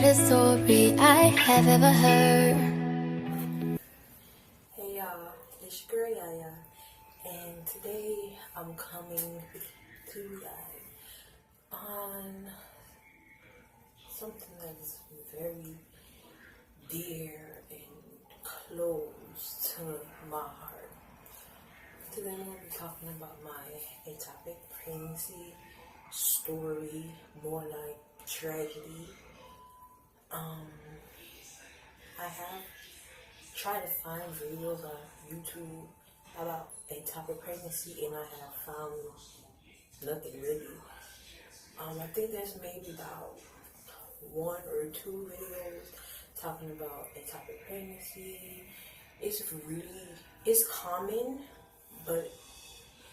saddest story I have ever heard. Hey y'all, it's your girl Yaya, and today I'm coming to you guys on something that's very dear and close to my heart. Today I'm going to be talking about my ectopic pregnancy story, more like tragedy. I have tried to find videos on YouTube about ectopic pregnancy, and I have found nothing really. I think there's maybe about one or two videos talking about ectopic pregnancy. It's common, but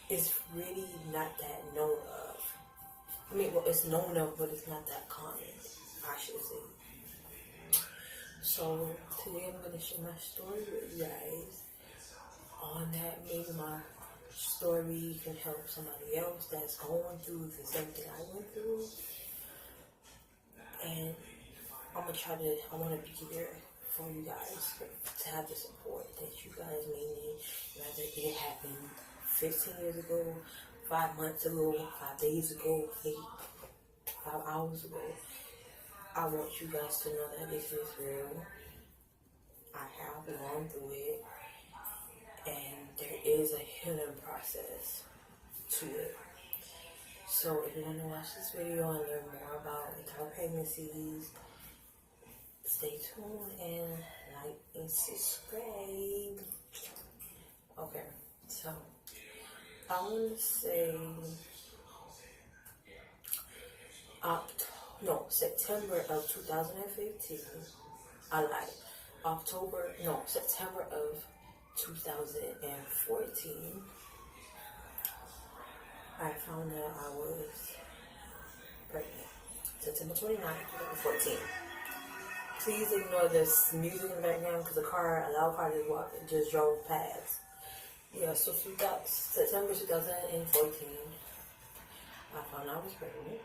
it's really not that known of. I mean, well, it's known of, but it's not that common, I should say. So today I'm going to share my story with you guys. On that, maybe my story can help somebody else that's going through the same thing I went through. And I want to be there for you guys to have the support that you guys may need. Whether it happened 15 years ago, 5 months ago, 5 days ago, 5 hours ago. I want you guys to know that this is real. I have gone through it, and there is a healing process to it. So if you want to watch this video and learn more about ectopic pregnancies, stay tuned and like and subscribe. Okay, so I want to say September of 2015. September of 2014. I found out I was pregnant. September 29th, 2014. Please ignore this music in the background because a loud car just drove past. Yeah, so September 2014, I found out I was pregnant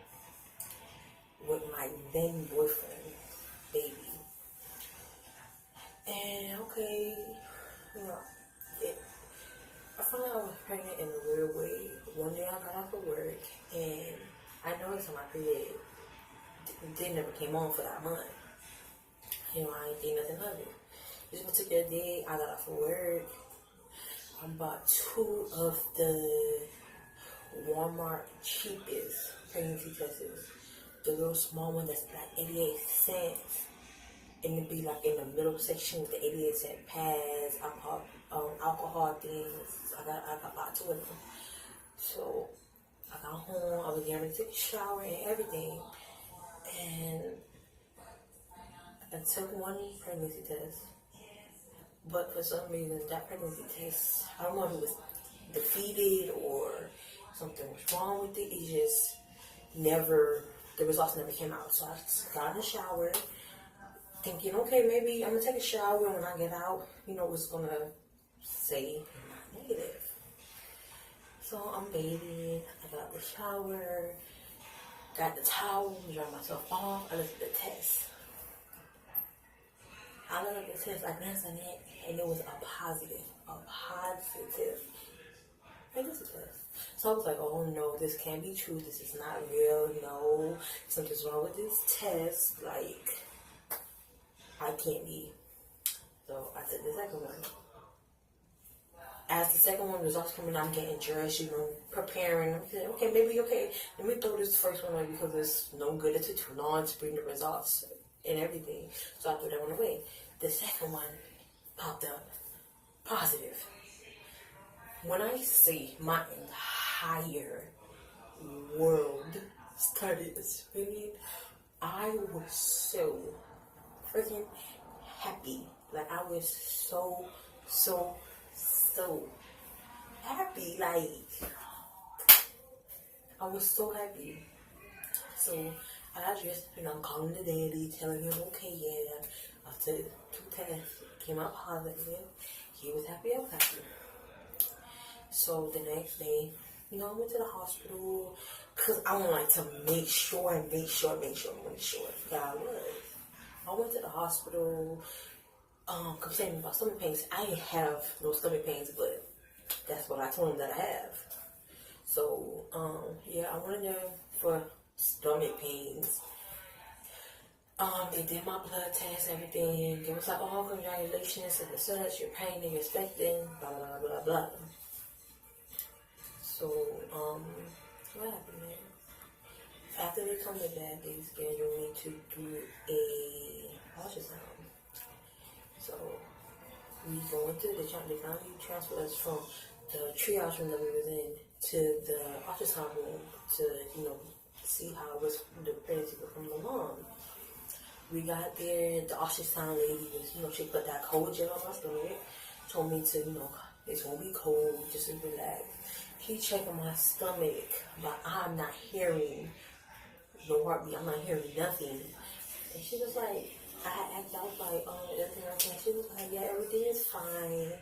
with my then boyfriend, baby. And okay, I found out I was pregnant in a weird way. One day I got off of work and I noticed on my period it never came on for that month. I ain't think nothing of it. This particular day I got off of work. I bought 2 of the Walmart cheapest pregnancy tests. The little small one that's like 88 cents. And it'd be like in the middle section with the 88-cent pads, alcohol things. I got 2 of them. So I got home, I was getting ready to take a shower and everything. And I took one pregnancy test. But for some reason, that pregnancy test, I don't know if it was defeated or something was wrong with it. It just the results never came out. So I just got in the shower, thinking, okay, maybe I'm going to take a shower, and when I get out, it's going to say negative. So I'm bathing, I got out the shower, got the towel, dried myself off, I looked at the test. I looked at the test, I glanced at it, and it was a positive pregnancy test. So I was like, oh no, this can't be true, this is not real, no, something's wrong with this test, like, I can't be. So I took the second one. As the second one results coming, I'm getting dressed, preparing. I'm saying, okay, let me throw this first one away because it's no good. It took too long to bring the results and everything. So I threw that one away. The second one popped up positive. When I say my entire world started spinning, I was so freaking happy. Like, I was so happy. Like, I was so happy. So I got dressed, I'm calling the daddy, telling him, okay, yeah, after 2 tests, came out positive. He was happy, I was happy. So the next day, I went to the hospital because I want to make sure that I was. I went to the hospital complaining about stomach pains. I didn't have no stomach pains, but that's what I told them that I have. So, yeah, I went in there for stomach pains. They did my blood test, everything. They was like, oh, congratulations, and such, your pain that you're expecting, blah, blah, blah, blah. So, what happened there? After they told me that, they scheduled me to do a ultrasound. So, we go into they finally transferred us from the triage room that we was in to the ultrasound room to, see how it was, the pregnancy was coming along. We got there, the ultrasound lady was, she put that cold gel on my stomach, told me to, it's gonna be cold, just to relax. He checking my stomach, but I'm not hearing no heartbeat, I'm not hearing nothing. And she was like, I was like, everything okay? She was like, yeah, everything is fine.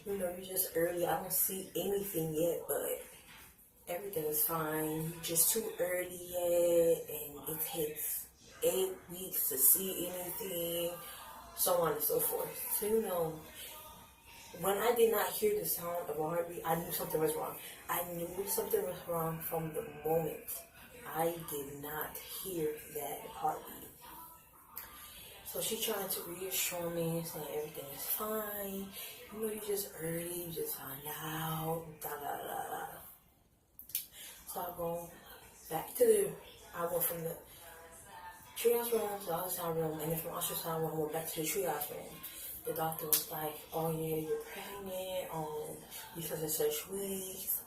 You're just early. I don't see anything yet, but everything is fine. You're just too early yet, and it takes 8 weeks to see anything, so on and so forth. So, when I did not hear the sound of a heartbeat, I knew something was wrong. I knew something was wrong from the moment I did not hear that heartbeat. So she trying to reassure me, saying everything is fine. You're just early, you just found out, da da da da. So I go back to I went from the triage room to the ultrasound room, and then from the ultrasound room, I went back to the triage room. The doctor was like, oh yeah, you're pregnant, you such and such weeks,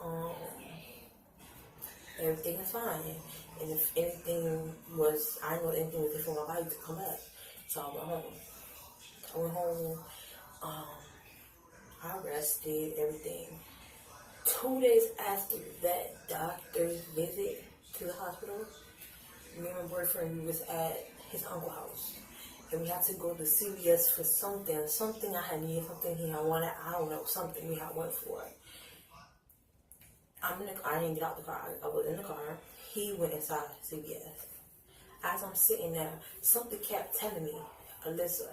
everything is fine. And if anything was, I know anything was different in my body to come back. So I went home. I rested, everything. 2 days after that doctor's visit to the hospital, me and my boyfriend, we was at his uncle's house. And we had to go to CVS for something I had needed, something he had wanted, I don't know, something we had went for. I didn't get out the car. I was in the car. He went inside CVS. As I'm sitting there, something kept telling me, Alyssa,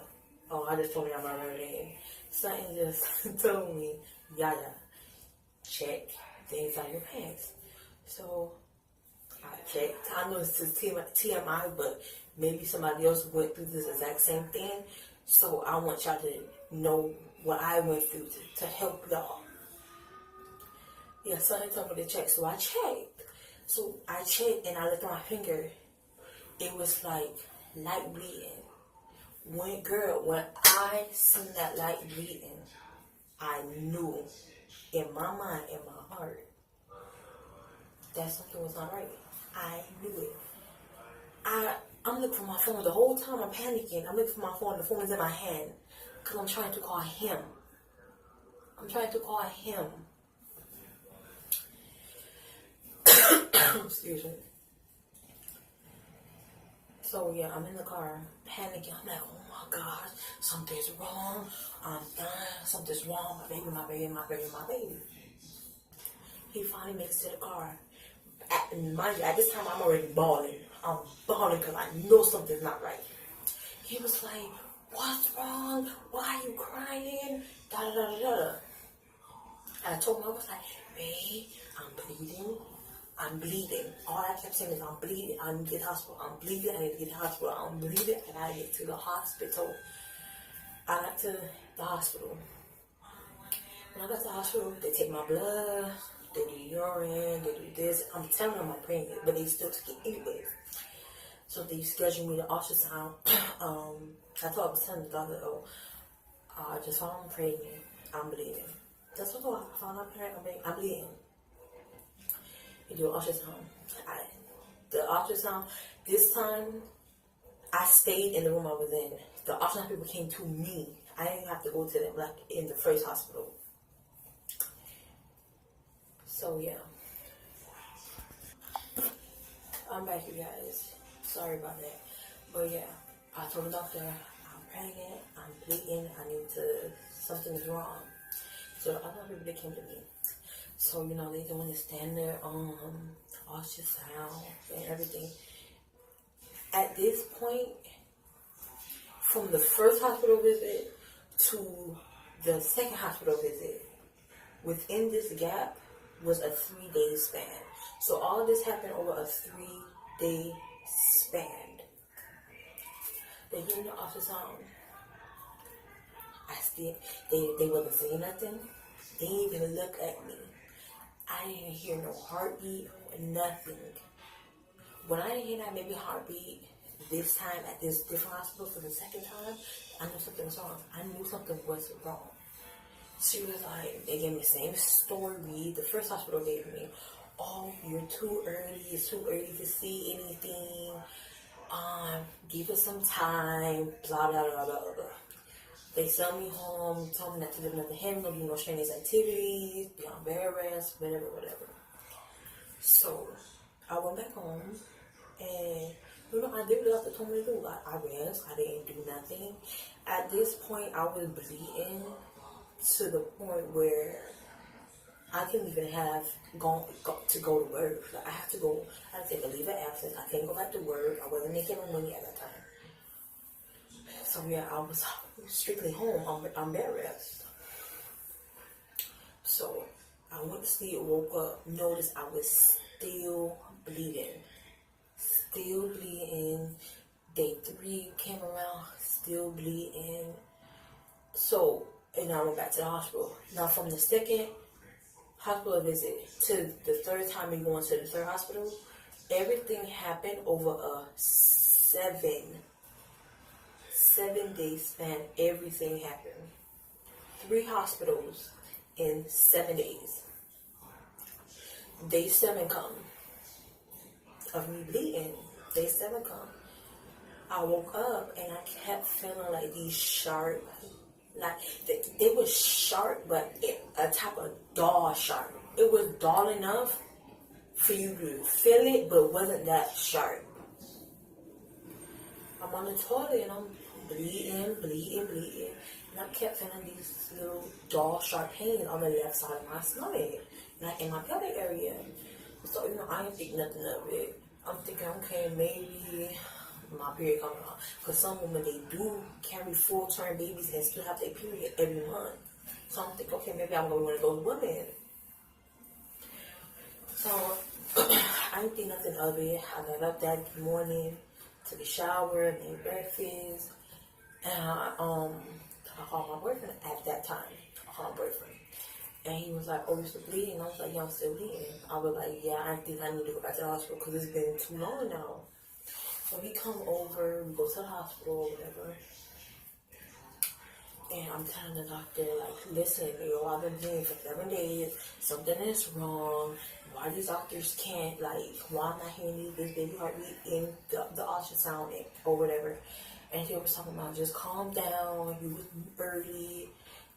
I just told me I'm not her name. Something just told me, Yaya, check the inside of your pants. So I checked. I know this is TMI, but maybe somebody else went through this exact same thing. So I want y'all to know what I went through to help y'all. Yeah, somebody told me to check, so I checked. So I checked and I looked at my finger. It was like light bleeding. When I seen that light bleeding, I knew in my mind, in my heart, that something was not right. I knew it. I'm looking for my phone the whole time. I'm panicking. I'm looking for my phone. The phone is in my hand because I'm trying to call him. Excuse me. So yeah, I'm in the car panicking. I'm like, oh my gosh, something's wrong. I'm dying. Something's wrong. My baby. He finally makes it to the car. Mind you, at this time I'm already bawling. I'm bawling because I know something's not right. He was like, what's wrong? Why are you crying? Da da da da. And I told him, I was like, babe, I'm bleeding. All I kept saying is, I'm bleeding. I need to get to the hospital. I'm bleeding. I need to get to the hospital. I'm bleeding. I gotta get to the hospital. I got to the hospital. When I got to the hospital, they take my blood. They do urine. They do this. I'm telling them I'm pregnant, but they still took it anyways. So they scheduled me to ultrasound. I was telling the doctor, I just found I'm pregnant. I'm bleeding. That's what I found out pregnant. I'm bleeding. You do an ultrasound. The ultrasound, this time, I stayed in the room I was in. The ultrasound people came to me. I didn't have to go to them like in the first hospital. So yeah. I'm back, you guys. Sorry about that. But yeah, I told the doctor, I'm pregnant, I'm bleeding, something's wrong. So the other people, they came to me. So, they doing the standard ultrasound and everything. At this point, from the first hospital visit to the second hospital visit, within this gap was a 3-day span. So all of this happened over a 3-day span. They gave me the ultrasound. They wasn't saying nothing. They didn't even look at me. I didn't hear no heartbeat or nothing. When I didn't hear that baby heartbeat this time at this different hospital for the second time, I knew something was wrong. I knew something was wrong. She was like, they gave me the same story the first hospital gave me. Oh, you're too early. It's too early to see anything. Give it some time. Blah, blah, blah, blah, blah. They sent me home, told me not to do nothing heavy, no do no strenuous activities, be on bed rest, whatever. So, I went back home, and, I did what the doctor told me to do. I rest, I didn't do nothing. At this point, I was bleeding to the point where I couldn't even have to go to work. Like, I had to take a leave of absence. I couldn't go back to work. I wasn't making no money at that time. So yeah, I was strictly home on bed rest. So I went to sleep, woke up, noticed I was still bleeding. Day 3 came around, still bleeding. So, and I went back to the hospital. Now from the second hospital visit to the third time we going to the third hospital, everything happened over a 7-day span. Everything happened. 3 hospitals in 7 days. Day 7 come of me bleeding. Day 7 come. I woke up and I kept feeling like these sharp, like they were sharp, but a type of dull sharp. It was dull enough for you to feel it, but wasn't that sharp. I'm on the toilet and I'm bleeding, and I kept feeling these little dull, sharp pains on the left side of my stomach, like in my pelvic area. So, I didn't think nothing of it. I'm thinking, okay, maybe my period coming on. Because some women, they do carry full-term babies and still have their period every month. So I'm thinking, okay, maybe I'm going to be one of those women. So, I didn't think nothing of it. I got up that morning, took a shower, made breakfast, and I called my boyfriend at that time. And he was like, oh, you're still bleeding? I was like, yeah, I'm still bleeding. I was like, yeah, I think I need to go back to the hospital because it's been too long now. So we come over, we go to the hospital or whatever. And I'm telling the doctor, like, listen, I've been bleeding for 7 days. Something is wrong. Why these doctors can't, why am I hearing this baby heartbeat in the ultrasound or whatever? And he was talking about, just calm down, you was early.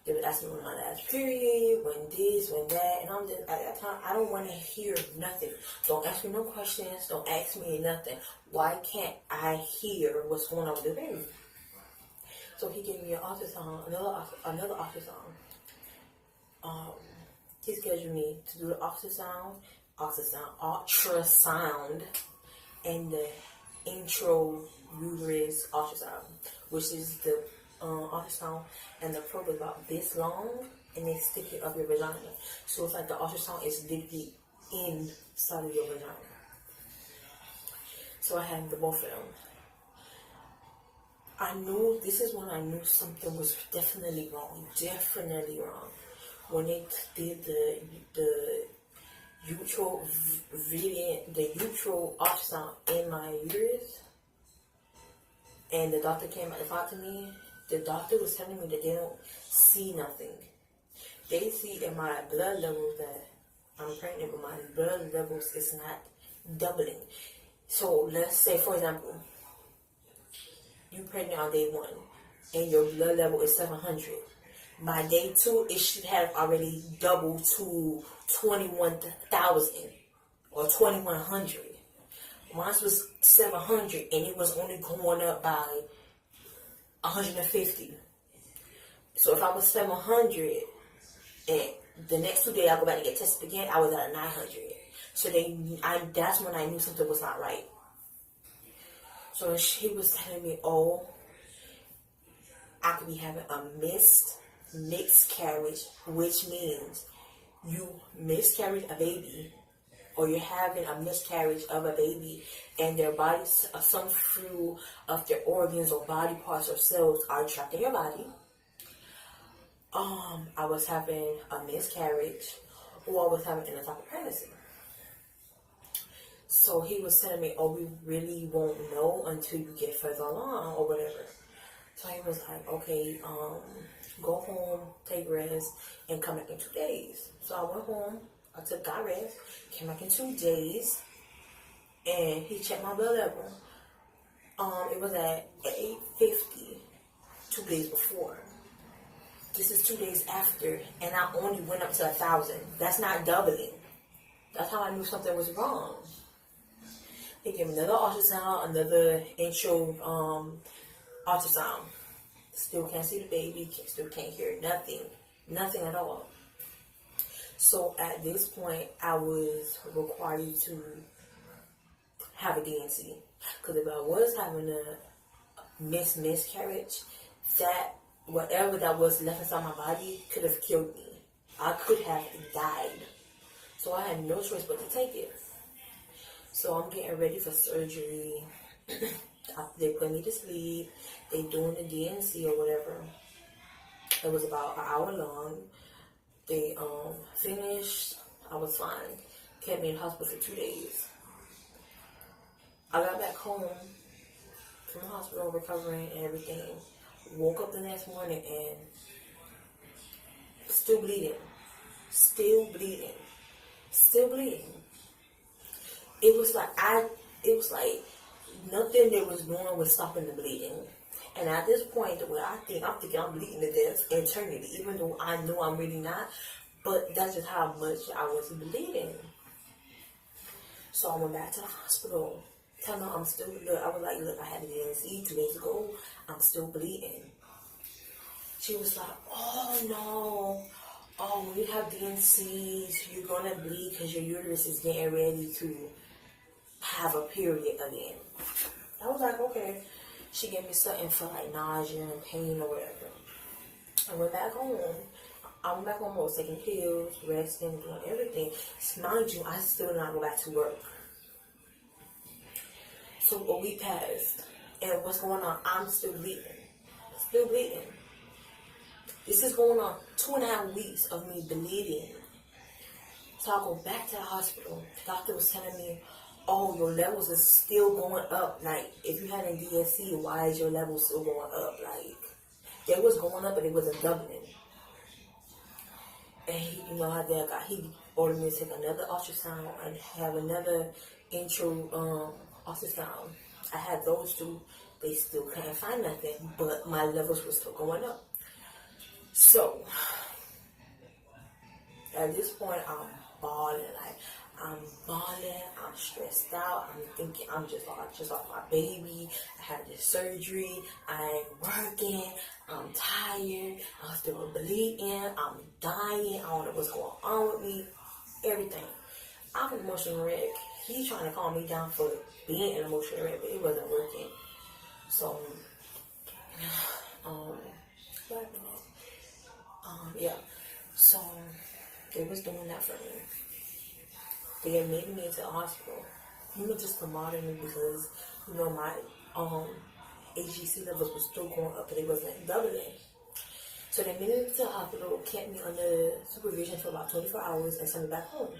They would ask me when my last period, when this, when that, and I'm just, at that time, I don't want to hear nothing. Don't ask me no questions, don't ask me nothing. Why can't I hear what's going on with the baby? So he gave me an ultrasound, another ultrasound. He scheduled me to do the ultrasound, and the intrauterus ultrasound, which is the ultrasound, and the probe is about this long, and they stick it up your vagina. So it's like the ultrasound is literally inside of your vagina. So I had the both of them. This is when I knew something was definitely wrong. When they did the utero ultrasound in my uterus, and the doctor came out to talk to me, the doctor was telling me that they don't see nothing. They see in my blood levels that I'm pregnant, but my blood levels is not doubling. So let's say, for example, you're pregnant on day 1, and your blood level is 700. By day 2, it should have already doubled to 21,000 or 2,100. Mine was 700, and it was only going up by 150. So if I was 700, and the next 2 days I go back and get tested again, I was at 900. So that's when I knew something was not right. So she was telling me, oh, I could be having a miscarriage, which means you miscarried a baby, or you're having a miscarriage of a baby, and their bodies, some few of their organs or body parts or cells are trapped in your body. I was having a miscarriage, or I was having an ectopic pregnancy. So he was telling me, oh, we really won't know until you get further along or whatever. So he was like, okay, go home, take rest, and come back in 2 days. So I went home, I got rest, came back in 2 days, and he checked my blood level. It was at 850 2 days before. This is 2 days after, and I only went up to 1,000. That's not doubling. That's how I knew something was wrong. They gave me another ultrasound, another intro ultrasound. Still can't see the baby, still can't hear nothing at all. So at this point, I was required to have a DNC. Because if I was having a miscarriage, that whatever that was left inside my body could have killed me. I could have died. So I had no choice but to take it. So I'm getting ready for surgery. They put me to sleep. They doing the DNC or whatever. It was about an hour long. They finished. I was fine. Kept me in the hospital for 2 days. I got back home from the hospital recovering and everything. Woke up the next morning and still bleeding. It was like nothing they was doing was stopping the bleeding. And at this point, the way I'm thinking I'm bleeding to death internally, even though I know I'm really not. But that's just how much I was bleeding. So I went back to the hospital. Tell them I'm still, I was like, look, I had a DNC 2 days ago. I'm still bleeding. She was like, oh no. Oh, when you have DNCs, you're going to bleed because your uterus is getting ready to have a period again. I was like, okay. She gave me something for like nausea and pain or whatever. I went back home. I was taking pills, resting, doing everything. Mind you, I still did not go back to work. So a week passed. And what's going on? I'm still bleeding. This is going on 2.5 weeks of me bleeding. So I go back to the hospital. The doctor was telling me, oh, your levels is still going up. Like, if you had a DSC, why is your level still going up? Like, it was going up, but it wasn't doubling. And he ordered me to take another ultrasound and have another intro ultrasound. I had those two. They still couldn't find nothing, but my levels were still going up. So, at this point, I'm balling. I'm stressed out. I'm thinking I'm just off my baby. I had this surgery. I ain't working. I'm tired. I'm still bleeding. I'm dying. I don't know what's going on with me. Everything. I'm an emotional wreck. He's trying to calm me down for being an emotional wreck, but it wasn't working. So, what happened? Yeah. So, they was doing that for me. They admitted me into the hospital. Just to monitor me because, my HGC levels were still going up, but it wasn't doubling. So they admitted me to the hospital, kept me under supervision for about 24 hours, and sent me back home.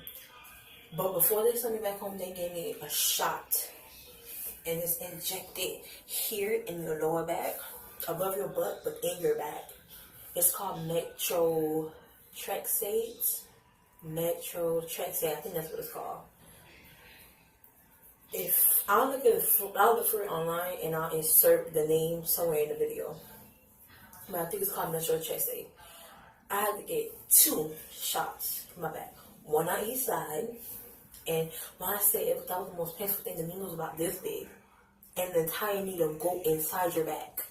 But before they sent me back home, they gave me a shot. And it's injected here in your lower back, above your butt, but in your back. It's called methotrexate. I think that's what it's called. If I'll look for it online and I'll insert the name somewhere in the video. But I think it's called methotrexate. I had to get 2 shots in my back, 1 on each side. And when I say that was the most painful thing, the needle was about this big, and the entire needle go inside your back.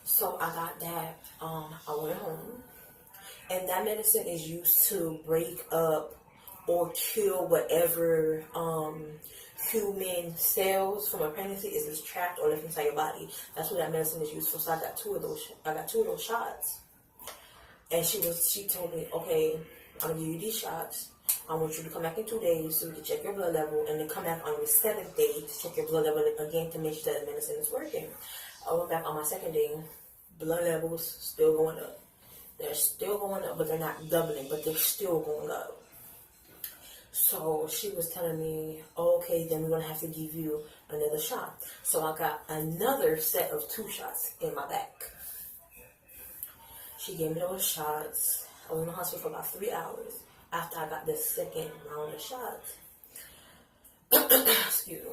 So I got that. I went home. And that medicine is used to break up or kill whatever human cells from a pregnancy is trapped or left inside your body. That's what that medicine is used for. So I got two of those shots. And she told me, okay, I'm gonna give you these shots. I want you to come back in 2 days so we can check your blood level, and then come back on your 7th day to check your blood level again to make sure that the medicine is working. I went back on my 2nd day, blood levels still going up. They're still going up, but they're not doubling, but they're still going up. So she was telling me, okay, then we're going to have to give you another shot. So I got another set of 2 shots in my back. She gave me those shots. I was in the hospital for about 3 hours after I got the 2nd round of shots. Excuse me.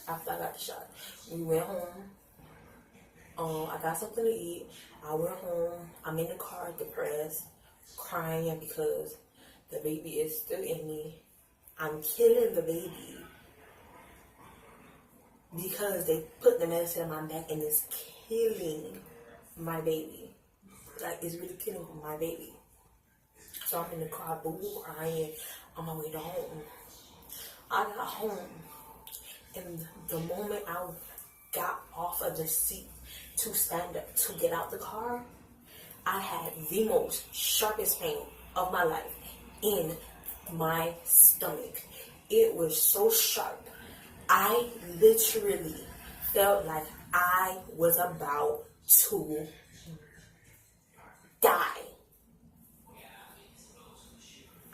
After I got the shot, we went home. I got something to eat. I went home. I'm in the car depressed, crying because the baby is still in me. I'm killing the baby because they put the medicine in my back and it's killing my baby. Like, it's really killing my baby. So I'm in the car, boo, crying on my way to home. I got home, and the moment I got off of the seat to stand up to get out the car, I had the most sharpest pain of my life in my stomach. It was so sharp. I literally felt like I was about to die.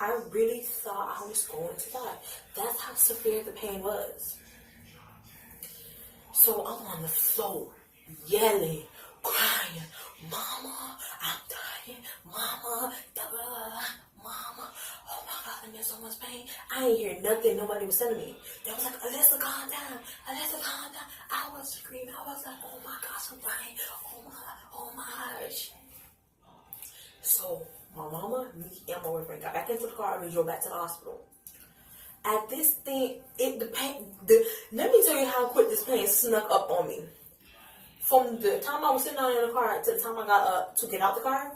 I really thought I was going to die. That's how severe the pain was. So I'm on the floor, yelling, crying, "Mama, I'm dying. Mama, da, da, da, da. Mama, oh my God, I'm in so much pain." I ain't hear nothing nobody was telling me. They was like, "Alyssa, calm down. Alyssa, calm down." I was screaming. I was like, "Oh my gosh, I'm dying. Oh my gosh." So my mama, me, and my boyfriend got back into the car and we drove back to the hospital. At this thing, let me tell you how quick this pain snuck up on me. From the time I was sitting down in the car to the time I got up to get out the car,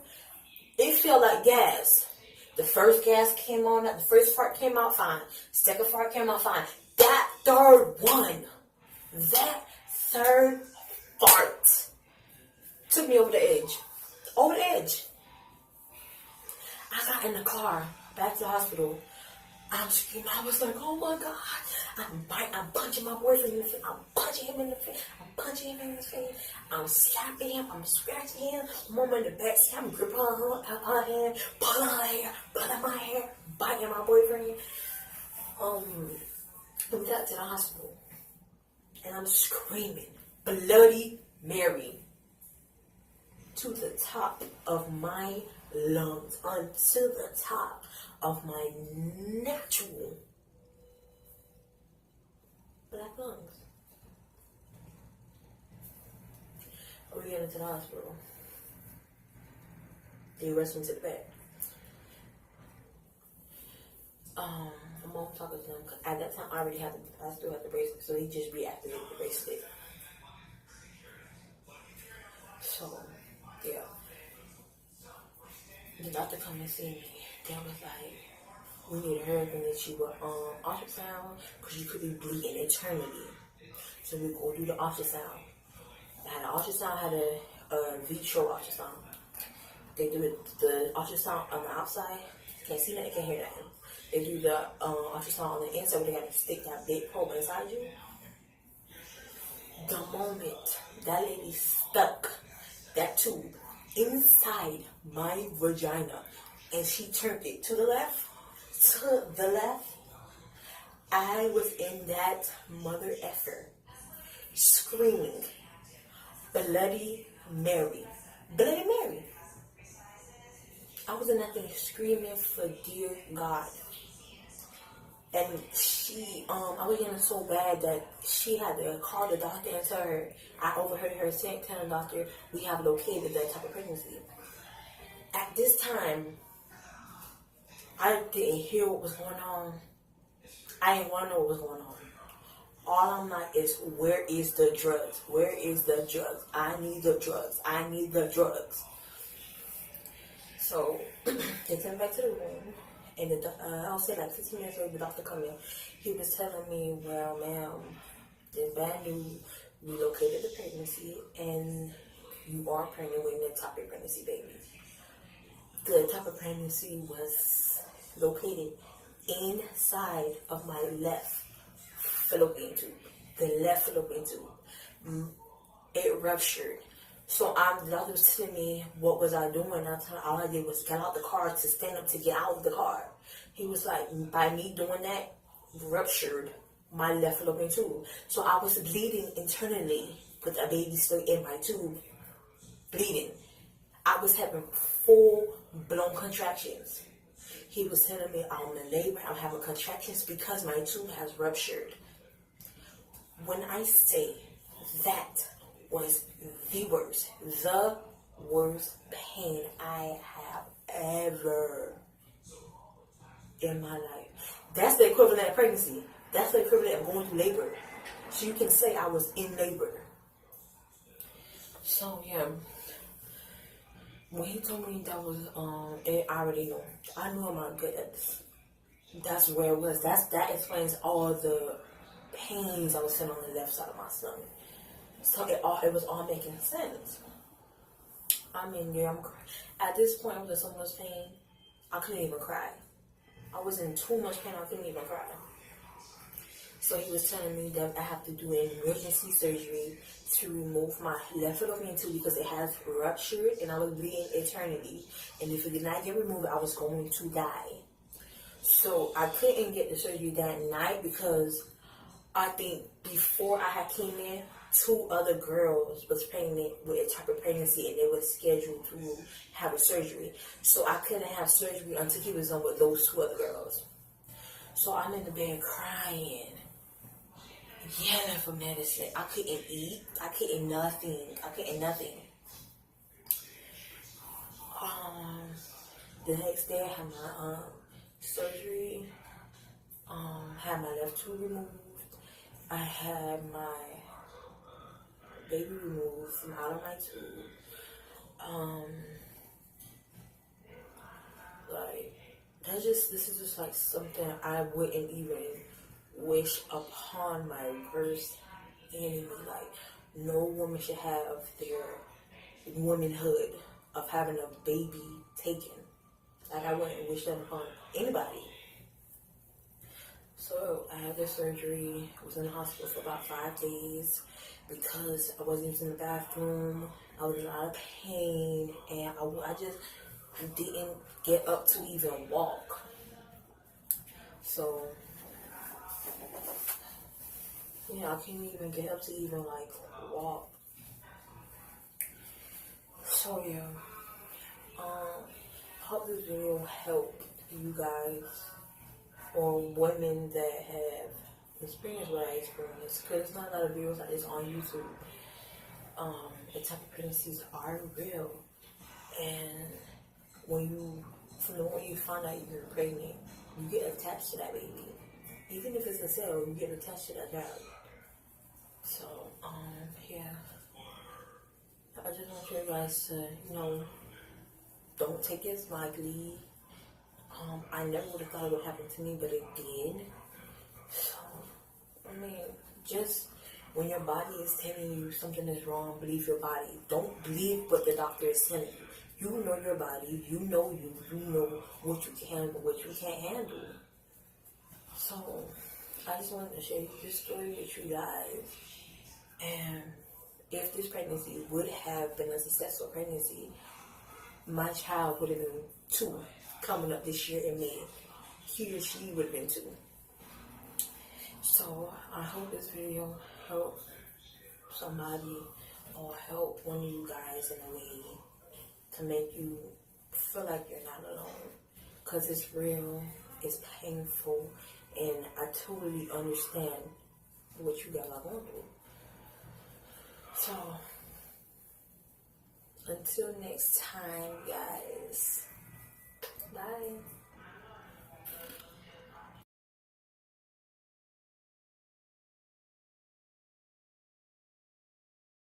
it felt like gas. The first gas came on, the first fart came out fine. Second fart came out fine. That third fart took me over the edge. Over the edge. I got in the car, back to the hospital. I'm screaming. I was like, "Oh my God." I'm punching my boyfriend in the face. I'm punching him in the face. I'm slapping him. I'm scratching him. Mama in the back. I'm gripping her hand, pulling her hair, pulling my hair, biting my boyfriend. We got to the hospital. And I'm screaming, "Bloody Mary," to the top of my lungs, until the top of my natural black lungs. We get into the hospital. They rushed me to the bed. My mom talking to them. At that time, I still had the bracelet, so he just reactivated the bracelet. So, yeah. The doctor come and see me. They was like, "We need to hurry up and get you an ultrasound because you could be bleeding eternity." So we go do the ultrasound. I had an ultrasound, had a vitro ultrasound. They do the ultrasound on the outside. Can't see nothing, can't hear nothing. They do the ultrasound on the inside where they got to stick that big probe inside you. The moment that lady stuck that tube inside my vagina and she turned it to the left, I was in that mother effer screaming, "Bloody Mary. Bloody Mary." I was in that thing screaming for dear God. And I was getting so bad that she had to call the doctor and tell her, I overheard her telling the doctor, "We have located that type of pregnancy." At this time, I didn't hear what was going on. I didn't want to know what was going on. All I'm like is, where is the drugs? Where is the drugs? I need the drugs. I need the drugs. So they took me back to the room. And I'll say like 15 minutes later, the doctor come in. He was telling me, well, ma'am, this bad news, relocated the pregnancy, and you are pregnant with an ectopic pregnancy, baby. The ectopic pregnancy was located inside of my left fallopian tube. The left fallopian tube. It ruptured. So the doctor was telling me what was I doing. All I did was get out the car to stand up to get out of the car. He was like, by me doing that, ruptured my left fallopian tube. So I was bleeding internally with a baby still in my tube, bleeding. I was having full-blown contractions. He was telling me I'm in labor, I'm having contractions because my tube has ruptured. When I say that was the worst pain I have ever in my life. That's the equivalent of pregnancy. That's the equivalent of going through labor. So you can say I was in labor. So yeah, when he told me that was I already know. I knew I'm not good at this. That's where it was. That explains all the pains I was feeling on the left side of my stomach. So it was all making sense. I mean, yeah, at this point I was in so much pain, I couldn't even cry. I was in too much pain, I couldn't even cry. So he was telling me that I have to do an emergency surgery to remove my left fallopian tube because it has ruptured and I was bleeding eternity. And if it did not get removed, I was going to die. So I couldn't get the surgery that night because I think before I had came in, 2 other girls was pregnant with a type of pregnancy and they were scheduled to have a surgery. So I couldn't have surgery until he was done with those 2 other girls. So I'm in the bed crying, yelling for medicine. I couldn't eat. I couldn't nothing. The next day I had my surgery. Had my left tube removed. I had my baby removed from out of my tube. This is just like something I wouldn't even wish upon my worst enemy. Like, no woman should have their womanhood of having a baby taken. Like, I wouldn't wish that upon anybody. So I had the surgery. I was in the hospital for about 5 days because I wasn't using the bathroom. I was in a lot of pain, and I just didn't get up to even walk. So yeah, I can't even get up to even like walk. So yeah, hope this video helped you guys or women that have experienced what I experienced, because there's not a lot of videos like this on YouTube. The type of pregnancies are real, and when you find out you're pregnant, you get attached to that baby. Even if it's a cell, you get attached to that child. So, yeah. I just want you guys to, don't take it lightly. I never would have thought it would happen to me, but it did. So, just when your body is telling you something is wrong, believe your body. Don't believe what the doctor is telling you. You know your body. You know what you can handle, what you can't handle. So, I just wanted to share this story with you guys. And if this pregnancy would have been a successful pregnancy, my child would have been 2 coming up this year in May. He or she would have been 2. So I hope this video helped somebody or help one of you guys in a way to make you feel like you're not alone. Because it's real, it's painful, and I totally understand what you guys are going through. So, until next time, guys. Bye.